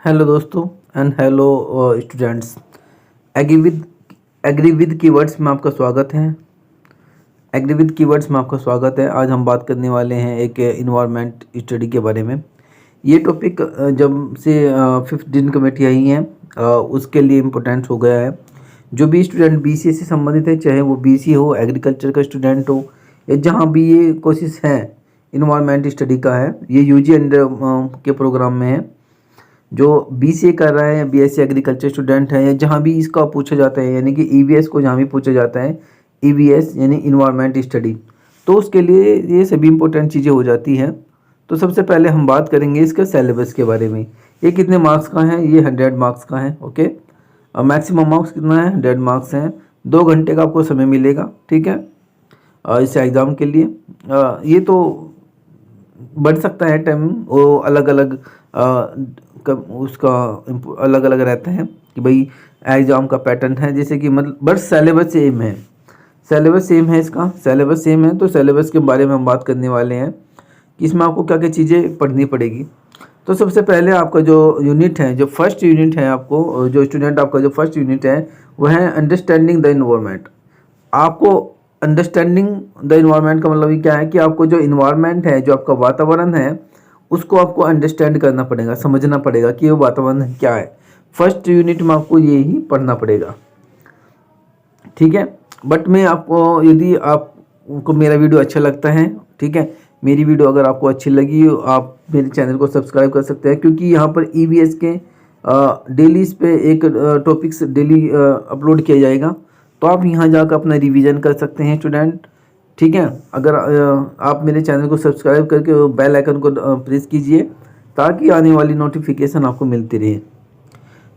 Hello दोस्तों and hello students. Agri with keywords में आपका स्वागत है। एग्री विद कीवर्ड्स में आपका स्वागत है। आज हम बात करने वाले हैं एक इन्वायरमेंट स्टडी के बारे में। ये टॉपिक जब से फिफ्थ दिन कमेटी आई है उसके लिए इम्पोर्टेंट हो गया है। जो भी स्टूडेंट बीसीए से संबंधित है, चाहे वो बीसी हो, एग्रीकल्चर का स्टूडेंट हो, या जहाँ भी ये कोर्सेस है इन्वायरमेंट स्टडी का है, ये यूजी अंडर के प्रोग्राम में है। जो बीसीए कर रहा है, बीएससी एग्रीकल्चर स्टूडेंट है, या जहाँ भी इसका पूछा जाता है, यानी कि ईवीएस को जहाँ भी पूछा जाता है, ईवीएस यानी इन्वायरमेंट स्टडी, तो उसके लिए ये सभी इंपॉर्टेंट चीज़ें हो जाती हैं। तो सबसे पहले हम बात करेंगे इसके सिलेबस के बारे में। ये कितने मार्क्स का है? ये 100 मार्क्स का है। ओके, और मैक्सिमम मार्क्स कितना है? 100 मार्क्स हैं। 2 घंटे का आपको समय मिलेगा, ठीक है, इस एग्ज़ाम के लिए। ये तो बढ़ सकता है टाइम, वो अलग अलग उसका अलग अलग रहता है कि भाई एग्ज़ाम का पैटर्न है, जैसे कि मतलब बट सिलेबस सेम है। सिलेबस सेम है, इसका सिलेबस सेम है। तो सिलेबस के बारे में हम बात करने वाले हैं कि इसमें आपको क्या क्या चीज़ें पढ़नी पड़ेगी। तो सबसे पहले आपका जो यूनिट है, जो फर्स्ट यूनिट है, आपको जो स्टूडेंट आपका जो फर्स्ट यूनिट है वह है अंडरस्टैंडिंग द इन्वायरमेंट। आपको अंडरस्टैंडिंग द इन्वायरमेंट का मतलब ये क्या है कि आपको जो इन्वायरमेंट है, जो आपका वातावरण है, उसको आपको अंडरस्टैंड करना पड़ेगा, समझना पड़ेगा कि वो वातावरण क्या है। फर्स्ट यूनिट में आपको ये ही पढ़ना पड़ेगा, ठीक है। बट मैं आपको, यदि आपको मेरा वीडियो अच्छा लगता है, ठीक है, मेरी वीडियो अगर आपको अच्छी लगी, आप मेरे चैनल को सब्सक्राइब कर सकते हैं, क्योंकि यहाँ पर ईवीएस के डेली इस पे एक टॉपिक्स डेली अपलोड किया जाएगा। तो आप यहाँ जाकर अपना रिवीजन कर सकते हैं स्टूडेंट, ठीक है। अगर आप मेरे चैनल को सब्सक्राइब करके बेल आइकन को प्रेस कीजिए ताकि आने वाली नोटिफिकेशन आपको मिलती रहे।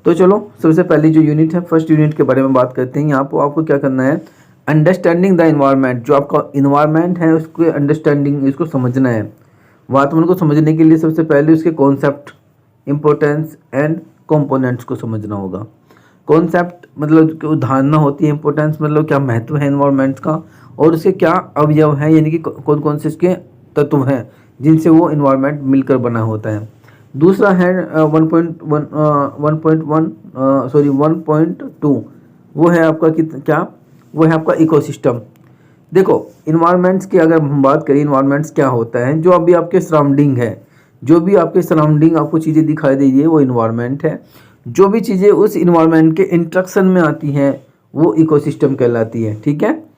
तो चलो सबसे पहली जो यूनिट है, फर्स्ट यूनिट के बारे में बात करते हैं। यहाँ पर आपको क्या करना है? Understanding the environment. जो आपका इन्वायरमेंट है उसको अंडरस्टैंडिंग, इसको समझना है। वातावरण को समझने के लिए सबसे पहले उसके कॉन्सेप्ट, इम्पोर्टेंस एंड कंपोनेंट्स को समझना होगा। कॉन्सेप्ट मतलब जो धारणा होती है, इम्पोर्टेंस मतलब क्या महत्व है इन्वायरमेंट का, और उसके क्या अवयव हैं, यानी कि कौन कौन से इसके तत्व हैं जिनसे वो इन्वायरमेंट मिलकर बना होता है। दूसरा है 1.2, वो है आपका क्या? वो है आपका इकोसिस्टम। देखो, इन्वायरमेंट्स की अगर हम बात करें, इन्वायरमेंट्स क्या होता है? जो अभी आपके सराउंडिंग है, जो भी आपके सराउंडिंग आपको चीज़ें दिखाई दे रही है, वो इन्वायरमेंट है। जो भी चीज़ें उस इन्वायरमेंट के इंट्रैक्शन में आती हैं वो इकोसिस्टम कहलाती है, ठीक है।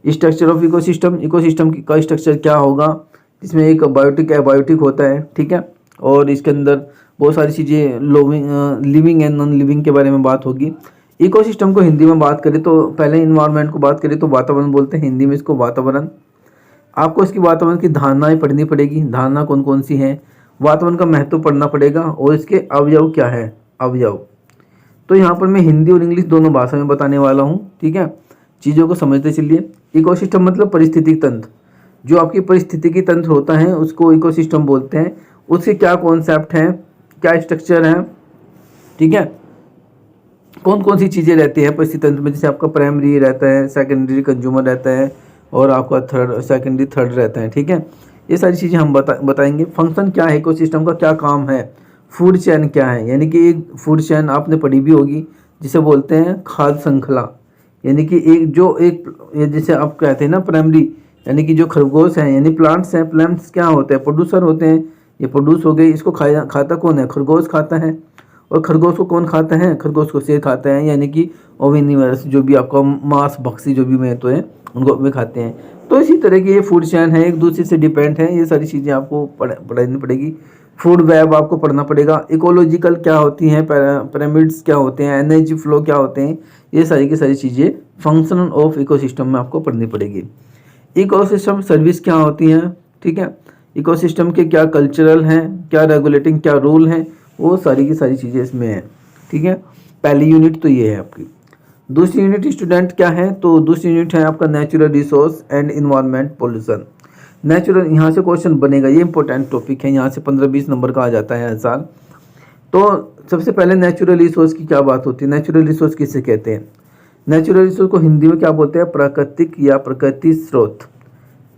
स्ट्रक्चर ऑफ इकोसिस्टम, इकोसिस्टम का स्ट्रक्चर क्या होगा? इसमें एक बायोटिक एबायोटिक होता है, ठीक है, और इसके अंदर बहुत सारी चीज़ें लिविंग एंड नॉन लिविंग के बारे में बात होगी। इकोसिस्टम को हिंदी में बात करें तो, पहले इन्वायरमेंट को बात करें तो वातावरण बोलते हैं, हिंदी में इसको वातावरण। आपको इसकी वातावरण की धारणाएं पढ़नी पड़ेगी। धारणा कौन कौन सी हैं? वातावरण का महत्व पढ़ना पड़ेगा, और इसके अवयव क्या है, अवयव। तो यहाँ पर मैं हिंदी और इंग्लिश दोनों भाषा में बताने वाला हूँ, ठीक है। चीज़ों को समझते चलिए। इकोसिस्टम मतलब परिस्थितिक तंत्र। जो आपकी परिस्थितिकी तंत्र होता है उसको इकोसिस्टम बोलते हैं। उसके क्या कॉन्सेप्ट हैं, क्या स्ट्रक्चर हैं, ठीक है, कौन कौन सी चीज़ें रहती हैं परिस्थिति तंत्र में। जैसे आपका प्राइमरी रहता है, सेकेंडरी कंज्यूमर रहता है, और आपका थर्ड, सेकेंडरी थर्ड रहता है, ठीक है। ये सारी चीज़ें हम बताएंगे। फंक्शन क्या है इकोसिस्टम का, क्या काम है। फूड चेन क्या है, यानी कि एक फूड चेन आपने पढ़ी भी होगी, जिसे बोलते हैं खाद्य श्रृंखला। यानी कि जैसे आप कहते हैं ना प्राइमरी, यानी कि जो खरगोश हैं यानी प्लांट्स हैं, प्लांट्स क्या होते हैं? प्रोड्यूसर होते हैं। ये प्रोड्यूस हो गई, इसको खाता कौन है? खरगोश खाता है। और खरगोश को कौन खाता है? खरगोश को शेर खाता है, यानी कि ओविनिवर्स, जो भी आपका मांस भक्षी जो भी में तो है उनको वे खाते हैं। तो इसी तरह की ये फूड चेन है, एक दूसरे से डिपेंड है। ये सारी चीज़ें आपको पढ़नी पड़ेगी। फूड वेब आपको पढ़ना पड़ेगा। इकोलॉजिकल क्या होती हैं, पिरामिड्स क्या होते हैं, एनर्जी फ्लो क्या होते हैं, ये सारी की सारी चीज़ें फंक्शन ऑफ इकोसिस्टम में आपको पढ़नी पड़ेगी। इकोसिस्टम सर्विस क्या होती हैं, ठीक है, इकोसिस्टम के क्या कल्चरल हैं, क्या रेगुलेटिंग, क्या रूल हैं, वो सारी की सारी चीज़ें इसमें हैं, ठीक है। पहली यूनिट तो ये है आपकी। दूसरी यूनिट स्टूडेंट क्या है? तो दूसरी यूनिट है आपका natural resource and environment pollution. Natural, यहाँ से क्वेश्चन बनेगा, ये इंपॉर्टेंट टॉपिक है, यहाँ से 15-20 नंबर का आ जाता है हर साल। तो सबसे पहले नेचुरल रिसोर्स की क्या बात होती है? नेचुरल रिसोर्स किसे कहते हैं? नेचुरल रिसोर्स को हिंदी में क्या बोलते हैं? प्राकृतिक या प्राकृतिक स्रोत।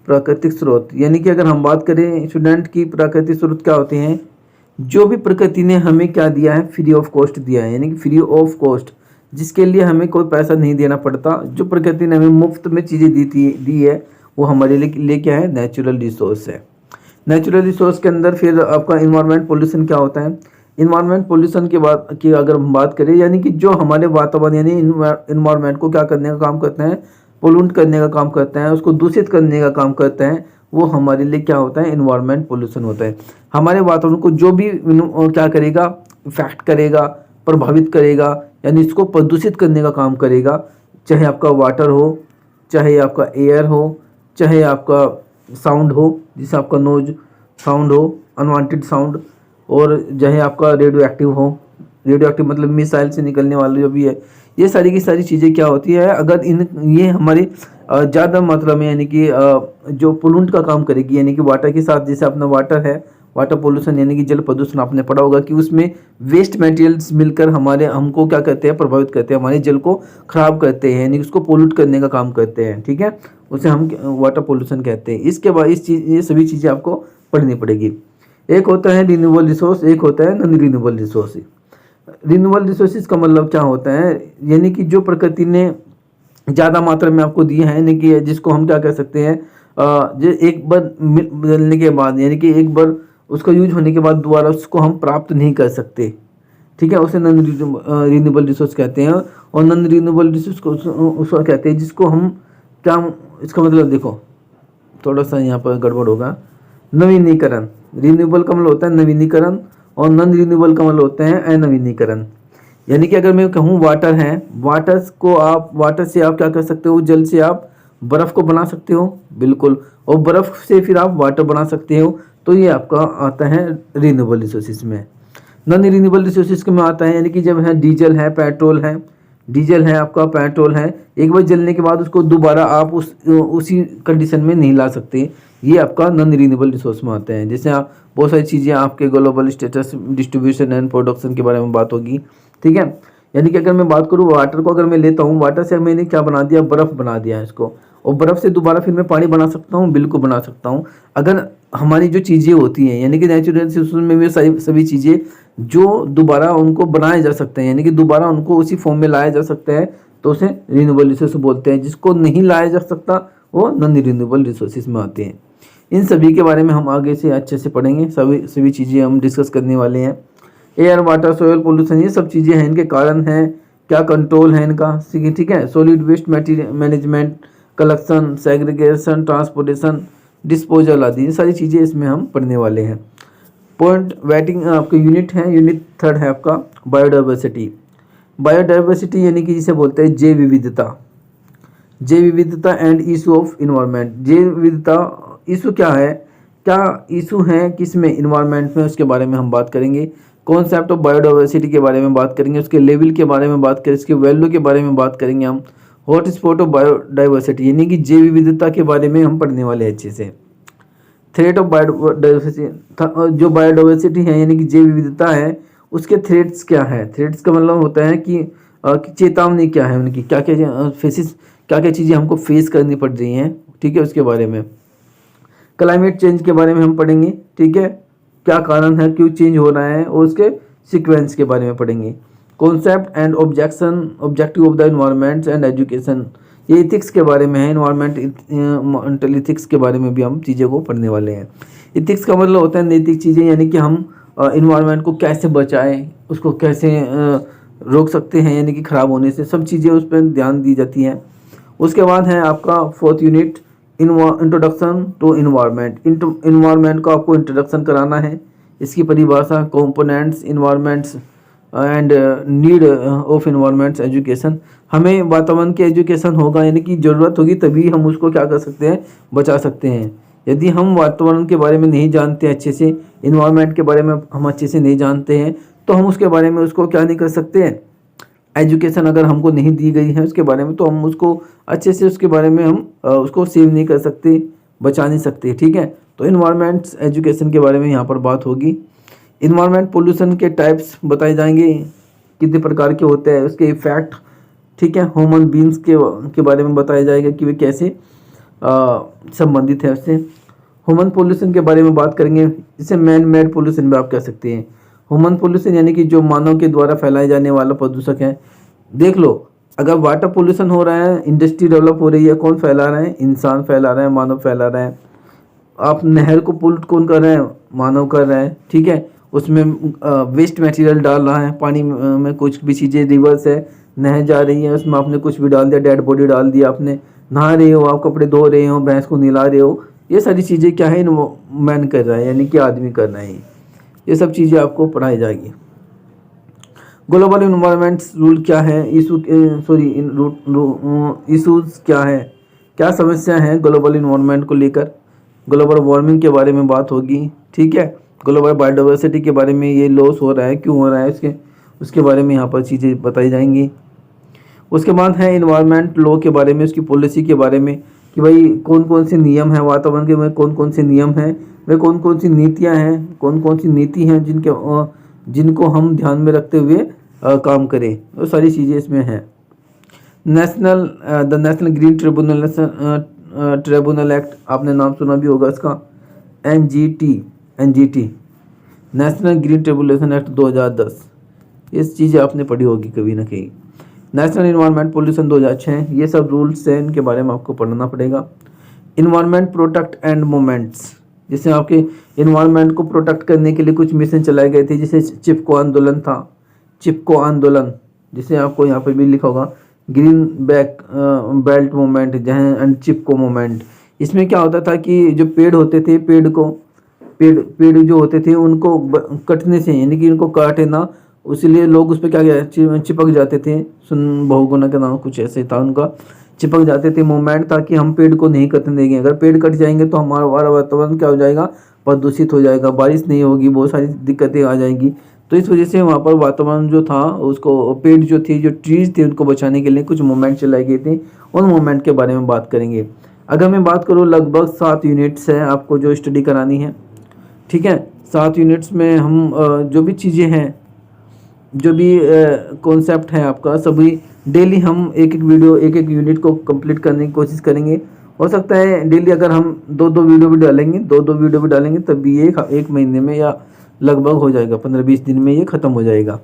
प्राकृतिक स्रोत, यानी कि अगर हम बात करें स्टूडेंट की, प्राकृतिक स्रोत क्या होते हैं? जो भी प्रकृति ने हमें क्या दिया है, फ्री ऑफ कॉस्ट दिया है, यानी कि फ्री ऑफ कॉस्ट, जिसके लिए हमें कोई पैसा नहीं देना पड़ता, जो प्रकृति ने हमें मुफ्त में चीज़ें दी है, वो हमारे लिए क्या है, नेचुरल रिसोर्स है। नेचुरल रिसोर्स के अंदर फिर आपका इन्वायरमेंट पोल्यूशन क्या होता है। इन्वायरमेंट पोल्यूशन की अगर हम बात करें, यानी कि जो हमारे वातावरण यानी इन्वायरमेंट को क्या करने का काम करते हैं, पोल्यूट करने का काम करते हैं, उसको दूषित करने का काम करते हैं, वो हमारे लिए क्या होता है, इन्वायरमेंट पोल्यूशन होता है। हमारे वातावरण को जो भी क्या करेगा, इफेक्ट करेगा, प्रभावित करेगा, यानी इसको प्रदूषित करने का काम करेगा, चाहे आपका वाटर हो, चाहे आपका एयर हो, चाहे आपका साउंड हो, जिसे आपका नोज साउंड हो, अनवांटेड साउंड, और चाहे आपका रेडियो एक्टिव हो, रेडियो एक्टिव मतलब मिसाइल से निकलने वाले जो भी है, ये सारी की सारी चीज़ें क्या होती है, अगर ये हमारी ज़्यादा मात्रा में, यानी कि जो पोल्यूट का काम करेगी, यानी कि वाटर के साथ, जैसे अपना वाटर है, वाटर पोल्यूशन यानी कि जल प्रदूषण, आपने पढ़ा होगा कि उसमें वेस्ट मटेरियल्स मिलकर हमको क्या करते हैं, प्रभावित करते हैं, हमारे जल को खराब करते हैं, यानी उसको पोल्यूट करने का काम करते हैं, ठीक है, उसे हम वाटर पोल्यूशन कहते हैं। इसके बाद ये सभी चीज़ें आपको पढ़नी पड़ेगी। एक होता है रिन्यूएबल रिसोर्स, एक होता है non renewable resource. Renewable resources का मतलब क्या होता है, यानी कि जो प्रकृति ने ज़्यादा मात्रा में आपको दिया है, यानी कि जिसको हम क्या कह सकते हैं, जो एक बार बदलने के बाद, यानी कि एक बार उसका यूज होने के बाद दोबारा उसको हम प्राप्त नहीं कर सकते, ठीक है, उसे नॉन रिन्यूएबल रिसोर्स कहते हैं। और नॉन रिन्यूएबल रिसोर्स को उसको कहते हैं जिसको हम क्या, इसका मतलब देखो थोड़ा सा यहाँ पर गड़बड़ होगा, नवीनीकरण। रिन्यूएबल का मतलब होता है नवीनीकरण, और नॉन रिन्यूएबल का मतलब होता है अनवीनीकरण। यानी कि अगर मैं कहूँ वाटर है, वाटर से आप क्या कर सकते हो, जल से आप बर्फ़ को बना सकते हो, बिल्कुल, और बर्फ़ से फिर आप वाटर बना सकते हो, तो ये आपका आता है रिन्यूएबल रिसोर्सेज में। नॉन रिन्यूएबल रिसोर्सेज में आता है, यानी कि जब है डीजल है, पेट्रोल है, डीजल है आपका, पेट्रोल है, एक बार जलने के बाद उसको दोबारा आप उसी कंडीशन में नहीं ला सकते, ये आपका नॉन रिन्यूएबल रिसोर्स में आते हैं। जैसे आप बहुत सारी चीज़ें आपके global status, distribution and production के बारे में बात होगी, ठीक है। यानी कि अगर मैं बात करूँ वाटर को, अगर मैं लेता हूँ, वाटर से मैंने क्या बना दिया, बर्फ़ बना दिया है इसको, और बर्फ़ से दोबारा फिर मैं पानी बना सकता हूँ, बिल्कुल बना सकता हूँ। अगर हमारी जो चीज़ें होती हैं, यानी कि नेचुरल रिसोर्स में भी सभी चीज़ें जो दोबारा उनको बनाए जा सकते हैं, यानी कि दोबारा उनको उसी फॉर्म में लाया जा सकता है, तो उसे रिन्यूएबल रिसोर्स बोलते हैं। जिसको नहीं लाया जा सकता वो नॉन रिन्यूएबल रिसोर्सेज में आते हैं। इन सभी के बारे में हम आगे से अच्छे से पढ़ेंगे, सभी चीज़ें हम डिस्कस करने वाले हैं। एयर, वाटर, सोयल पोल्यूशन, ये सब चीज़ें हैं, इनके कारण हैं, क्या कंट्रोल है इनका, ठीक है। Solid waste material management, collection, segregation, transportation, disposal आदि, ये सारी चीज़ें इसमें हम पढ़ने वाले हैं। पॉइंट वेटिंग आपका यूनिट है, यूनिट 3 है आपका बायोडाइवर्सिटी। बायोडाइवर्सिटी यानी कि जिसे बोलते हैं जैव विविधता, जैव विविधता एंड इशू ऑफ इन्वायरमेंट। जैव विविधता इशू क्या है, क्या इशू है किसमें, इन्वायरमेंट में, उसके बारे में हम बात करेंगे। कॉन्सेप्ट ऑफ बायोडाइवर्सिटी के बारे में बात करेंगे, उसके लेवल के बारे में बात करेंगे, इसके वैल्यू के बारे में बात करेंगे हम। हॉट स्पॉट ऑफ बायोडाइवर्सिटी यानी कि जैव विविधता के बारे में हम पढ़ने वाले हैं अच्छे से। थ्रेट ऑफ बायोडाइवर्सिटी, जो बायोडाइवर्सिटी है यानी कि जैव विविधता है, उसके थ्रेट्स क्या है। थ्रेट्स का मतलब होता है कि चेतावनी क्या है उनकी, क्या क्या फेसिस, क्या क्या चीज़ें हमको फेस करनी पड़ रही हैं, ठीक है, उसके बारे में। क्लाइमेट चेंज के बारे में हम पढ़ेंगे, ठीक है, क्या कारण है, क्यों चेंज हो रहा है, और उसके सीक्वेंस के बारे में पढ़ेंगे। Concept and objective of the environment and education, ये इथिक्स के बारे में है, इन्वायरमेंटल इथिक्स के बारे में भी हम चीज़ों को पढ़ने वाले हैं। इथिक्स का मतलब होता है नैतिक चीज़ें, यानी कि हम इन्वायरमेंट को कैसे बचाएं, उसको कैसे रोक सकते हैं, यानी कि ख़राब होने से, सब चीज़ें उस पर ध्यान दी जाती हैं। उसके बाद है आपका 4th unit introduction to environment. Environment को आपको इंट्रोडक्शन कराना है, इसकी परिभाषा, components, environments and need of environments education. हमें वातावरण की एजुकेशन होगा, यानी कि ज़रूरत होगी तभी हम उसको क्या कर सकते हैं, बचा सकते हैं। यदि हम वातावरण के बारे में नहीं जानते अच्छे से, इन्वायरमेंट के बारे में हम अच्छे से नहीं जानते हैं, तो हम उसके बारे में उसको क्या नहीं कर सकते हैं, एजुकेशन अगर हमको नहीं दी गई है उसके बारे में, तो हम उसको अच्छे से उसके बारे में हम उसको सेव नहीं कर सकते, बचा नहीं सकते, ठीक है। तो इन्वायरमेंट्स एजुकेशन के बारे में यहाँ पर बात होगी। इन्वायरमेंट पोल्यूशन के टाइप्स बताए जाएंगे, कितने प्रकार के होते हैं, उसके इफेक्ट, ठीक है। ह्यूमन बींग्स के बारे में बताया जाएगा कि वे कैसे संबंधित है उससे। ह्यूमन पोल्यूशन के बारे में बात करेंगे, इसे मैन मेड पोल्यूशन भी आप कह सकते हैं। ह्यूमन पोल्यूशन यानी कि जो मानव के द्वारा फैलाए जाने वाला प्रदूषक है। देख लो, अगर वाटर पोल्यूशन हो रहा है, इंडस्ट्री डेवलप हो रही है, कौन फैला रहा है? इंसान फैला रहा है, मानव फैला रहा है। आप नहर को पोल्यूट कौन कर रहे हैं? मानव कर रहा है, ठीक है। उसमें वेस्ट मटेरियल डाल रहा है, पानी में कुछ भी चीज़ें, रिवर्स है, नहर जा रही है, उसमें आपने कुछ भी डाल दिया, डेड बॉडी डाल दिया, आपने नहा रहे हो, आप कपड़े धो रहे हो, भैंस को नहला रहे हो, ये सारी चीज़ें क्या है? मैन कर रहा है, यानी कि आदमी कर रहे हैं। ये सब चीज़ें आपको पढ़ाई जाएगी। ग्लोबल इन्वायरमेंट्स रूल क्या है? इशूज़ क्या है? क्या समस्या है ग्लोबल इन्वायरमेंट को लेकर? ग्लोबल वार्मिंग के बारे में बात होगी, ठीक है। ग्लोबल बायोडाइवर्सिटी के बारे में, ये लॉस हो रहा है, क्यों हो रहा है, उसके बारे में यहाँ पर चीज़ें बताई जाएंगी। उसके बाद है इन्वायरमेंट लॉ के बारे में, उसकी पॉलिसी के बारे में कि भाई कौन कौन से नियम हैं वातावरण के में, कौन कौन से नियम हैं, वे कौन कौन सी नीतियाँ हैं, कौन कौन सी नीति हैं जिनको हम ध्यान में रखते हुए काम करें, वो सारी चीज़ें इसमें हैं। The national green tribunal act, आपने नाम सुना भी होगा इसका, NGT, national green tribunal act 2010, इस चीज़ें आपने पढ़ी होगी कभी ना कहीं। नेशनल इन्वायरमेंट पोल्यूशन 2006, ये सब रूल्स हैं, इनके बारे में आपको पढ़ना पड़ेगा। इन्वायरमेंट प्रोटेक्ट एंड मूवमेंट्स, जिससे आपके इन्वायरमेंट को प्रोटेक्ट करने के लिए कुछ मिशन चलाए गए थे, जैसे चिपको आंदोलन था, चिपको आंदोलन, जिसे आपको यहाँ पर भी लिखा होगा green belt movement and Chipko movement. इसमें क्या होता था कि जो पेड़ होते थे, पेड़ जो होते थे उनको कटने से, यानी कि इनको काटे ना, इसलिए लोग उस पर क्या चिपक जाते थे। सुन बहुगुणा का नाम कुछ ऐसे था उनका, चिपक जाते थे मूवमेंट, ताकि हम पेड़ को नहीं कटने देंगे। अगर पेड़ कट जाएंगे तो हमारा वातावरण क्या हो जाएगा? प्रदूषित हो जाएगा, बारिश नहीं होगी, बहुत सारी दिक्कतें आ जाएंगी। तो इस वजह से वहाँ पर वातावरण जो था उसको, पेड़ जो थे, जो ट्रीज थे, उनको बचाने के लिए कुछ मूवमेंट चलाए गए थे। उन मूवमेंट के बारे में बात करेंगे। अगर मैं बात करूँ, लगभग 7 यूनिट्स है आपको जो स्टडी करानी है, ठीक है। 7 यूनिट्स में हम जो भी चीज़ें हैं, जो भी कॉन्सेप्ट है आपका, सभी डेली हम एक वीडियो, एक यूनिट को कंप्लीट करने की कोशिश करेंगे। हो सकता है डेली अगर हम 2 वीडियो भी डालेंगे, 2 वीडियो भी डालेंगे, तब भी ये एक महीने में या लगभग हो जाएगा, 15-20 दिन में ये ख़त्म हो जाएगा।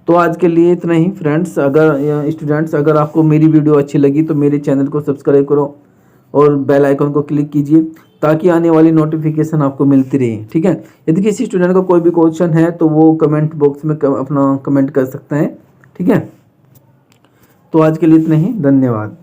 तो आज के लिए इतना ही फ्रेंड्स। अगर स्टूडेंट्स, अगर आपको मेरी वीडियो अच्छी लगी तो मेरे चैनल को सब्सक्राइब करो और बेल आइकन को क्लिक कीजिए, ताकि आने वाली नोटिफिकेशन आपको मिलती रहे, ठीक है। यदि किसी स्टूडेंट का कोई भी क्वेश्चन है तो वो कमेंट बॉक्स में अपना कमेंट कर सकते हैं, ठीक है। तो आज के लिए इतना ही, धन्यवाद।